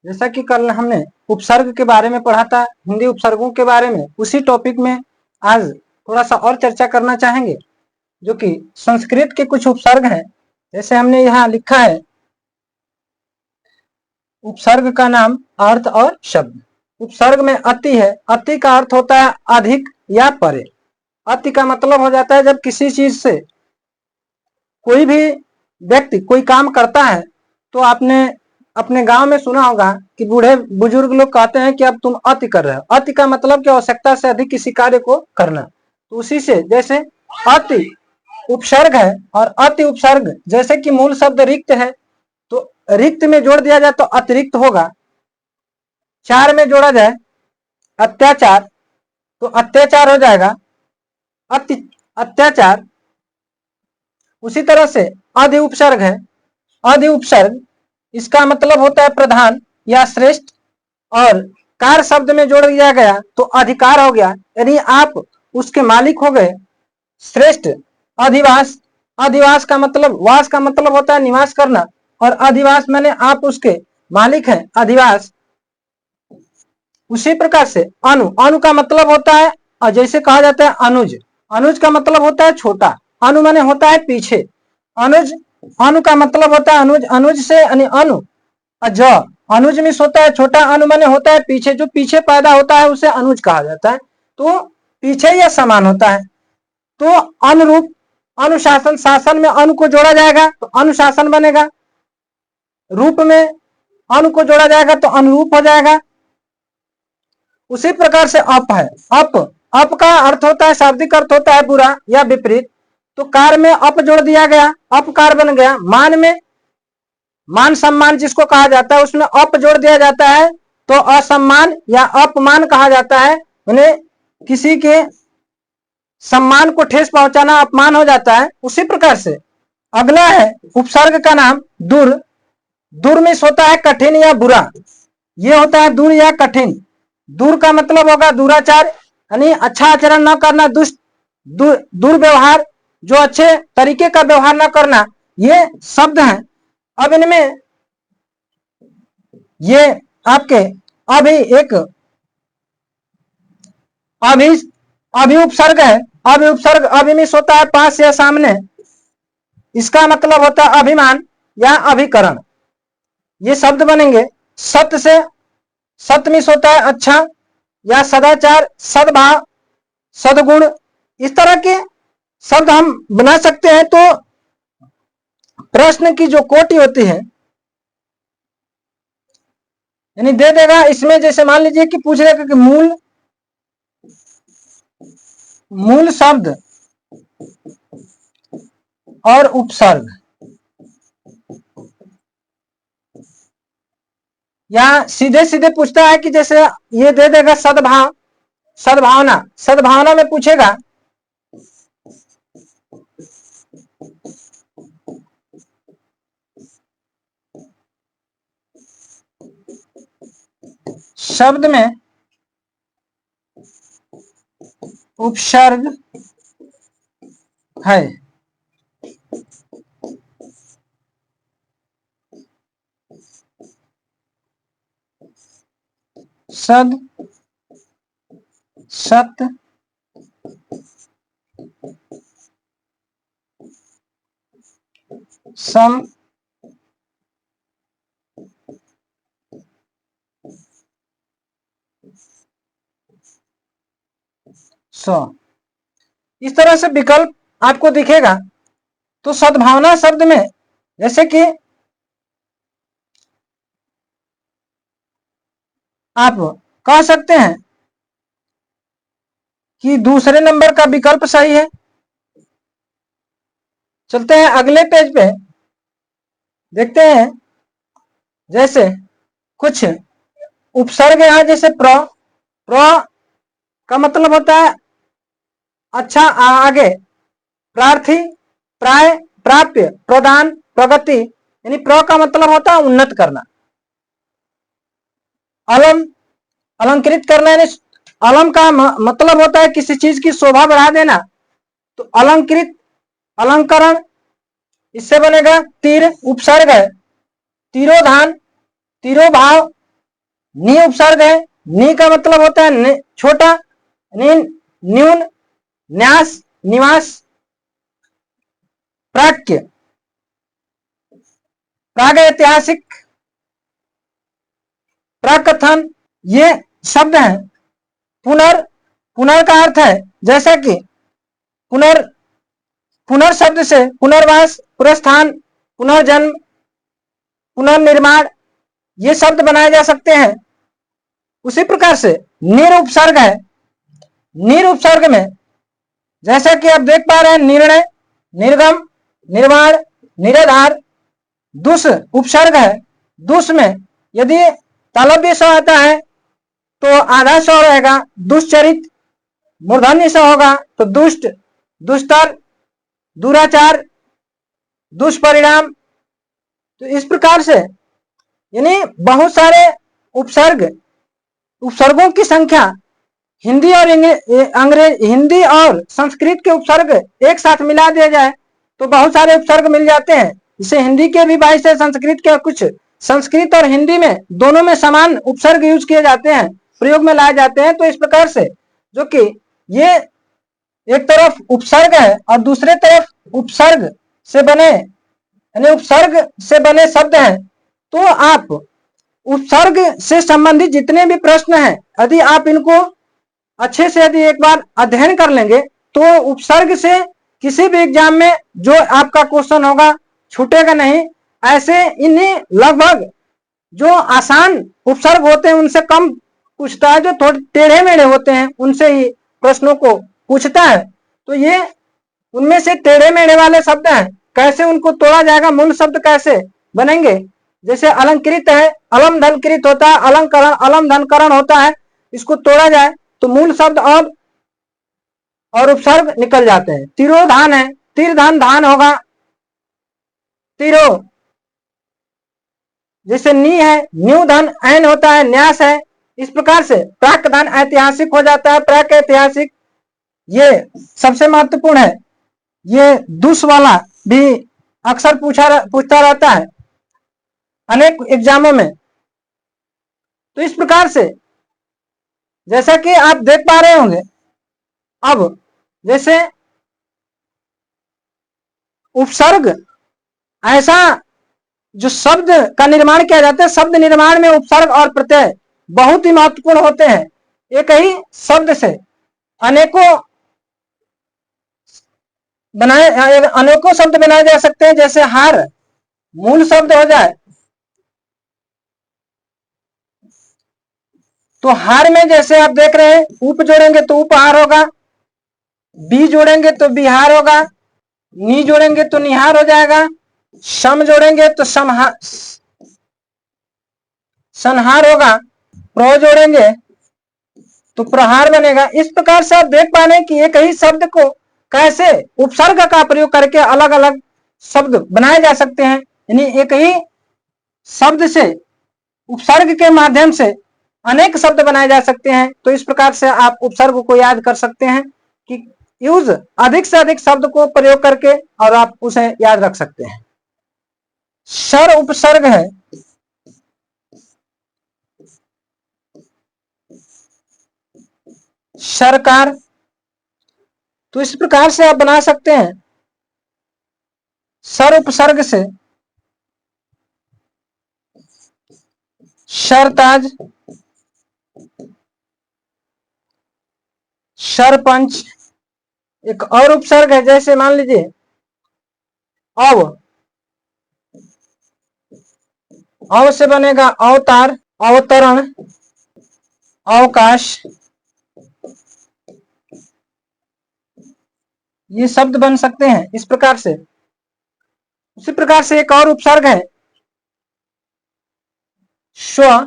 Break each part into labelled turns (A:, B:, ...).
A: जैसा कि कल हमने उपसर्ग के बारे में पढ़ा था, हिंदी उपसर्गों के बारे में, उसी टॉपिक में आज थोड़ा सा और चर्चा करना चाहेंगे, जो कि संस्कृत के कुछ उपसर्ग हैं। जैसे हमने यहाँ लिखा है, उपसर्ग का नाम, अर्थ और शब्द। उपसर्ग में अति है। अति का अर्थ होता है अधिक या परे। अति का मतलब हो जाता है जब किसी चीज से कोई भी व्यक्ति कोई काम करता है, तो आपने अपने गांव में सुना होगा कि बूढ़े बुजुर्ग लोग कहते हैं कि अब तुम अति कर रहे हो। अति का मतलब कि आवश्यकता से अधिक किसी कार्य को करना। तो उसी से जैसे अति उपसर्ग है और अति उपसर्ग, जैसे कि मूल शब्द रिक्त है, तो रिक्त में जोड़ दिया जाए तो अतिरिक्त होगा। चार में जोड़ा जाए अत्याचार, तो अत्याचार हो जाएगा अति अत्याचार। उसी तरह से अधि उपसर्ग है। अधि उपसर्ग, इसका मतलब होता है प्रधान या श्रेष्ठ, और कार शब्द में जोड़ दिया गया तो अधिकार हो गया, यानी आप उसके मालिक हो गए। श्रेष्ठ अधिवास, अधिवास का मतलब, वास का मतलब होता है निवास करना, और अधिवास माने आप उसके मालिक हैं, अधिवास। उसी प्रकार से अनु, अनु का मतलब होता है, जैसे कहा जाता है अनुज, अनुज का मतलब होता है छोटा। अनु माने होता है पीछे। अनुज, अनु का मतलब होता है अनुज, अनुज से अनु ज, अनुज में होता है छोटा, अनु माने होता है पीछे, जो पीछे पैदा होता है उसे अनुज कहा जाता है, तो पीछे या समान होता है। तो अनुरूप, अनुशासन, शासन में अनु को जोड़ा जाएगा तो अनुशासन बनेगा। रूप में अनु को जोड़ा जाएगा तो अनुरूप हो जाएगा। उसी प्रकार से अप है। अप, अप का अर्थ होता है, शाब्दिक अर्थ होता है बुरा या विपरीत, तो कार में अप जोड़ दिया गया, अपकार बन गया। मान में, मान सम्मान जिसको कहा जाता है, उसमें अप जोड़ दिया जाता है तो असम्मान या अपमान कहा जाता है, उन्हें किसी के सम्मान को ठेस पहुंचाना अपमान हो जाता है। उसी प्रकार से अगला है उपसर्ग का नाम दूर। दूर में होता है कठिन या बुरा, ये होता है दूर या कठिन। दूर का मतलब होगा दुराचार, यानी अच्छा आचरण न करना, दुष्ट, दुर्व्यवहार, जो अच्छे तरीके का व्यवहार न करना, ये शब्द हैं। अब इनमें ये आपके अभी एक अभी अभी उपसर्ग है। अभी उपसर्ग, अभी में होता है पास या सामने, इसका मतलब होता है अभिमान या अभिकरण। ये शब्द बनेंगे। सत्य से, सत्य में होता है अच्छा या सदाचार, सद्भाव, सद्गुण, इस तरह के शब्द हम बना सकते हैं। तो प्रश्न की जो कोटि होती है, यानी दे देगा इसमें, जैसे मान लीजिए कि पूछ रहे कि मूल, मूल शब्द और उपसर्ग, या सीधे सीधे पूछता है कि जैसे ये दे देगा सद्भाव, सद्भावना, सद्भावना में पूछेगा शब्द में उपसर्ग है। सद, सत्य, सम, सौ, इस तरह से विकल्प आपको दिखेगा। तो सद्भावना शब्द में जैसे कि आप कह सकते हैं कि दूसरे नंबर का विकल्प सही है। चलते हैं अगले पेज पे, देखते हैं जैसे कुछ उपसर्ग यहां, जैसे प्र, प्र का मतलब होता है अच्छा, आगे, प्रार्थी, प्राय, प्राप्य, प्रदान, प्रगति, यानी प्र का मतलब होता है उन्नत करना। अलम, अलंकृत करना, यानी अलम का मतलब होता है किसी चीज की शोभा बढ़ा देना, तो अलंकृत, अलंकरण, इससे बनेगा तीर। उपसर्ग है तिरोधान, तिरोभाव, नी उपसर्ग है। नी का मतलब होता है छोटा, न्यून, न्यास, निवास, प्राक्य, प्रागैतिहासिक, प्राकथन, ये शब्द हैं। पुनर, पुनर का अर्थ है जैसा कि पुनर, पुनर शब्द से पुनर्वास, पुनर्स्थान, पुनर्जन्म, पुनर्निर्माण, ये शब्द बनाए जा सकते हैं। उसी प्रकार से निर उपसर्ग है। निर उपसर्ग में जैसा कि आप देख पा रहे हैं, निर्णय, निर्गम, निर्वाण, निराधार। दुष उपसर्ग है। दुष में यदि तालव्य स आता है तो आधा स रहेगा, दुष्चरित। मूर्धन्य स होगा तो दुष्ट, दुष्टर, दुराचार, दुष्परिणाम। तो इस प्रकार से यानी बहुत सारे उपसर्ग, उपसर्गों की संख्या हिंदी और अंग्रेज, हिंदी और संस्कृत के उपसर्ग एक साथ मिला दिया जाए तो बहुत सारे उपसर्ग मिल जाते हैं। इसे हिंदी के भी 22 है, संस्कृत के कुछ। संस्कृत और हिंदी में दोनों में समान उपसर्ग यूज किए जाते हैं, प्रयोग में लाए जाते हैं। तो इस प्रकार से जो कि ये एक तरफ उपसर्ग है और दूसरे तरफ उपसर्ग से बने, यानी उपसर्ग से बने शब्द हैं। तो आप उपसर्ग से संबंधित जितने भी प्रश्न हैं, यदि आप इनको अच्छे से यदि एक बार अध्ययन कर लेंगे तो उपसर्ग से किसी भी एग्जाम में जो आपका क्वेश्चन होगा छूटेगा नहीं। ऐसे इन्हें लगभग जो आसान उपसर्ग होते हैं उनसे कम पूछता है, जो थोड़े टेढ़े मेढ़े होते हैं उनसे ही प्रश्नों को पूछता है। तो ये उनमें से टेढ़े मेढ़े वाले शब्द हैं, कैसे उनको तोड़ा जाएगा, मूल शब्द कैसे बनेंगे। जैसे अलंकृत है, अलम धनकृत होता है, अलंकरण, अलम धनकरण होता है। इसको तोड़ा जाए तो मूल शब्द और उपसर्ग निकल जाते हैं। तिरोधान है, तिर धन धान होगा, तिरो। जैसे नी है, न्यू धन ऐन होता है, न्यास है। इस प्रकार से प्राक धन ऐतिहासिक हो जाता है, प्राक ऐतिहासिक। ये सबसे महत्वपूर्ण है। ये दुष वाला भी अक्सर पूछता रहता है अनेक एग्जामों में। तो इस प्रकार से जैसा कि आप देख पा रहे होंगे, अब जैसे उपसर्ग ऐसा जो शब्द का निर्माण किया जाता है, शब्द निर्माण में उपसर्ग और प्रत्यय बहुत ही महत्वपूर्ण होते हैं। एक ही शब्द से अनेकों शब्द बनाए जा सकते हैं। जैसे हार मूल शब्द हो जाए तो हार में जैसे आप देख रहे हैं, उप जोड़ेंगे तो उपहार होगा, बी जोड़ेंगे तो बिहार होगा, नी जोड़ेंगे तो निहार हो जाएगा, सम जोड़ेंगे तो संहार होगा, प्रो जोड़ेंगे तो प्रहार बनेगा। इस प्रकार से आप देख पा रहे हैं कि एक ही शब्द को कैसे उपसर्ग का प्रयोग करके अलग अलग शब्द बनाए जा सकते हैं। यानी एक ही शब्द से उपसर्ग के माध्यम से अनेक शब्द बनाए जा सकते हैं। तो इस प्रकार से आप उपसर्ग को याद कर सकते हैं कि यूज अधिक से अधिक शब्द को प्रयोग करके और आप उसे याद रख सकते हैं। सर उपसर्ग है। सरकार, तो इस प्रकार से आप बना सकते हैं। सर उपसर्ग से सरताज, सरपंच। एक और उपसर्ग है, जैसे मान लीजिए अव से बनेगा अवतार, अवतरण, अवकाश। ये शब्द बन सकते हैं इस प्रकार से। उसी प्रकार से एक और उपसर्ग है स्व,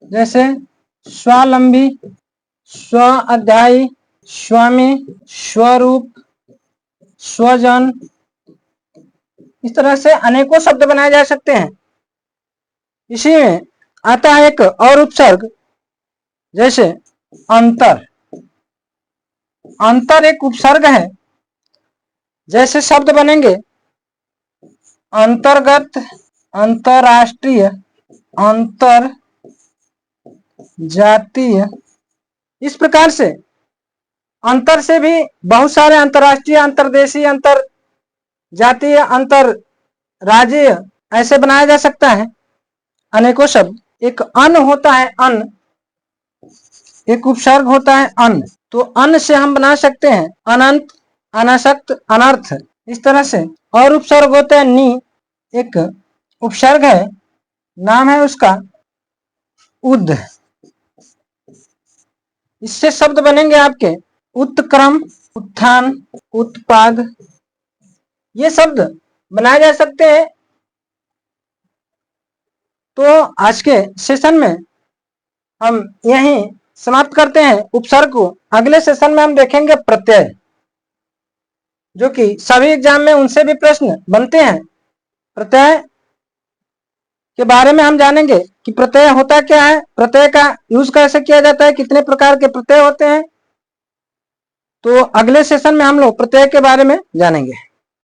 A: जैसे स्वावलंबी, स्व अध्यायी, स्वामी, स्वरूप, स्वजन। इस तरह से अनेकों शब्द बनाए जा सकते हैं। इसी में आता है एक और उपसर्ग, जैसे अंतर। अंतर एक उपसर्ग है। जैसे शब्द बनेंगे अंतर्गत, अंतरराष्ट्रीय, अंतर जातीय। इस प्रकार से अंतर से भी बहुत सारे अंतरराष्ट्रीय, अंतरदेशीय, अंतर जातीय, अंतर राज्य ऐसे बनाया जा सकता है अनेकों शब्द। एक अन होता है, अन एक उपसर्ग होता है अन, तो अन से हम बना सकते हैं अनंत, अनासक्त, अनर्थ, इस तरह से। और उपसर्ग होता है नी, एक उपसर्ग है, नाम है उसका उद। इससे शब्द बनेंगे आपके उत्क्रम, उत्थान, उत्पाद, ये शब्द बनाए जा सकते हैं। तो आज के सेशन में हम यहीं समाप्त करते हैं उपसर्ग को। अगले सेशन में हम देखेंगे प्रत्यय, जो कि सभी एग्जाम में उनसे भी प्रश्न बनते हैं। प्रत्यय के बारे में हम जानेंगे कि प्रत्यय होता क्या है, प्रत्यय का यूज कैसे किया जाता है, कितने प्रकार के प्रत्यय होते हैं। तो अगले सेशन में हम लोग प्रत्यय के बारे में जानेंगे।